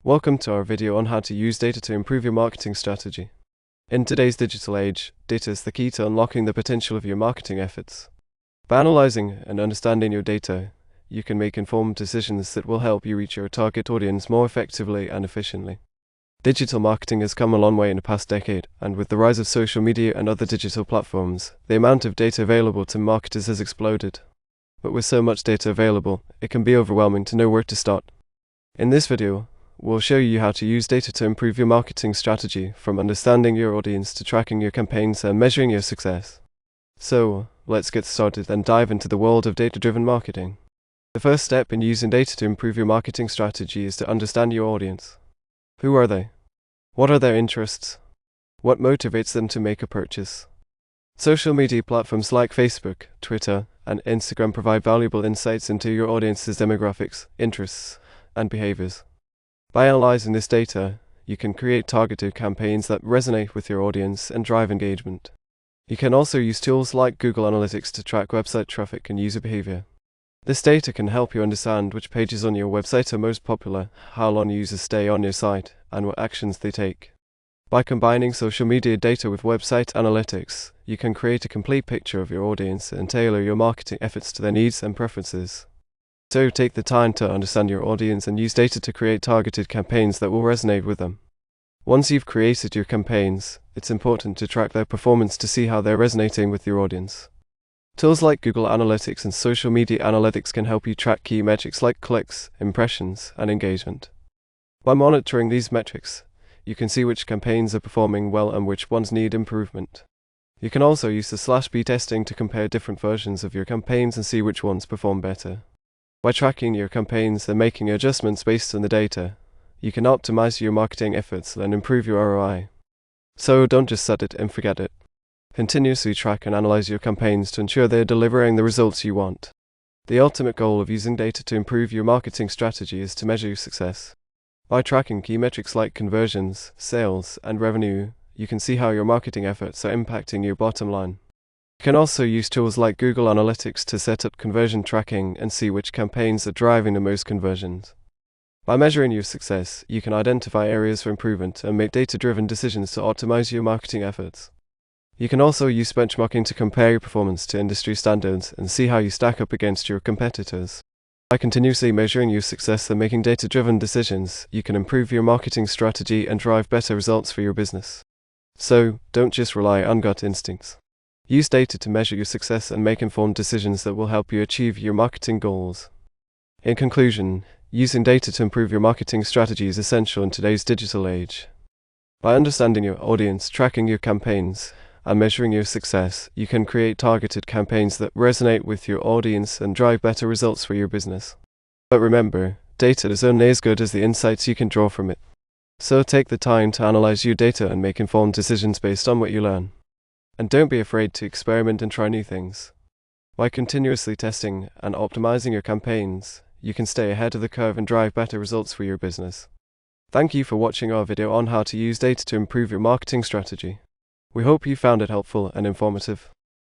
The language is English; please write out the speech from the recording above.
Welcome to our video on how to use data to improve your marketing strategy. In today's digital age, data is the key to unlocking the potential of your marketing efforts. By analyzing and understanding your data, you can make informed decisions that will help you reach your target audience more effectively and efficiently. Digital marketing has come a long way in the past decade, and with the rise of social media and other digital platforms, the amount of data available to marketers has exploded. But with so much data available, it can be overwhelming to know where to start. In this video, we'll show you how to use data to improve your marketing strategy, from understanding your audience to tracking your campaigns and measuring your success. So, let's get started and dive into the world of data-driven marketing. The first step in using data to improve your marketing strategy is to understand your audience. Who are they? What are their interests? What motivates them to make a purchase? Social media platforms like Facebook, Twitter, and Instagram provide valuable insights into your audience's demographics, interests, and behaviors. By analyzing this data, you can create targeted campaigns that resonate with your audience and drive engagement. You can also use tools like Google Analytics to track website traffic and user behavior. This data can help you understand which pages on your website are most popular, how long users stay on your site, and what actions they take. By combining social media data with website analytics, you can create a complete picture of your audience and tailor your marketing efforts to their needs and preferences. So take the time to understand your audience and use data to create targeted campaigns that will resonate with them. Once you've created your campaigns, it's important to track their performance to see how they're resonating with your audience. Tools like Google Analytics and social media analytics can help you track key metrics like clicks, impressions, and engagement. By monitoring these metrics, you can see which campaigns are performing well and which ones need improvement. You can also use the /B testing to compare different versions of your campaigns and see which ones perform better. By tracking your campaigns and making adjustments based on the data, you can optimize your marketing efforts and improve your ROI. So don't just set it and forget it. Continuously track and analyze your campaigns to ensure they're delivering the results you want. The ultimate goal of using data to improve your marketing strategy is to measure your success. By tracking key metrics like conversions, sales, and revenue, you can see how your marketing efforts are impacting your bottom line. You can also use tools like Google Analytics to set up conversion tracking and see which campaigns are driving the most conversions. By measuring your success, you can identify areas for improvement and make data-driven decisions to optimize your marketing efforts. You can also use benchmarking to compare your performance to industry standards and see how you stack up against your competitors. By continuously measuring your success and making data-driven decisions, you can improve your marketing strategy and drive better results for your business. So, don't just rely on gut instincts. Use data to measure your success and make informed decisions that will help you achieve your marketing goals. In conclusion, using data to improve your marketing strategy is essential in today's digital age. By understanding your audience, tracking your campaigns, and measuring your success, you can create targeted campaigns that resonate with your audience and drive better results for your business. But remember, data is only as good as the insights you can draw from it. So take the time to analyze your data and make informed decisions based on what you learn. And don't be afraid to experiment and try new things. By continuously testing and optimizing your campaigns, you can stay ahead of the curve and drive better results for your business. Thank you for watching our video on how to use data to improve your marketing strategy. We hope you found it helpful and informative.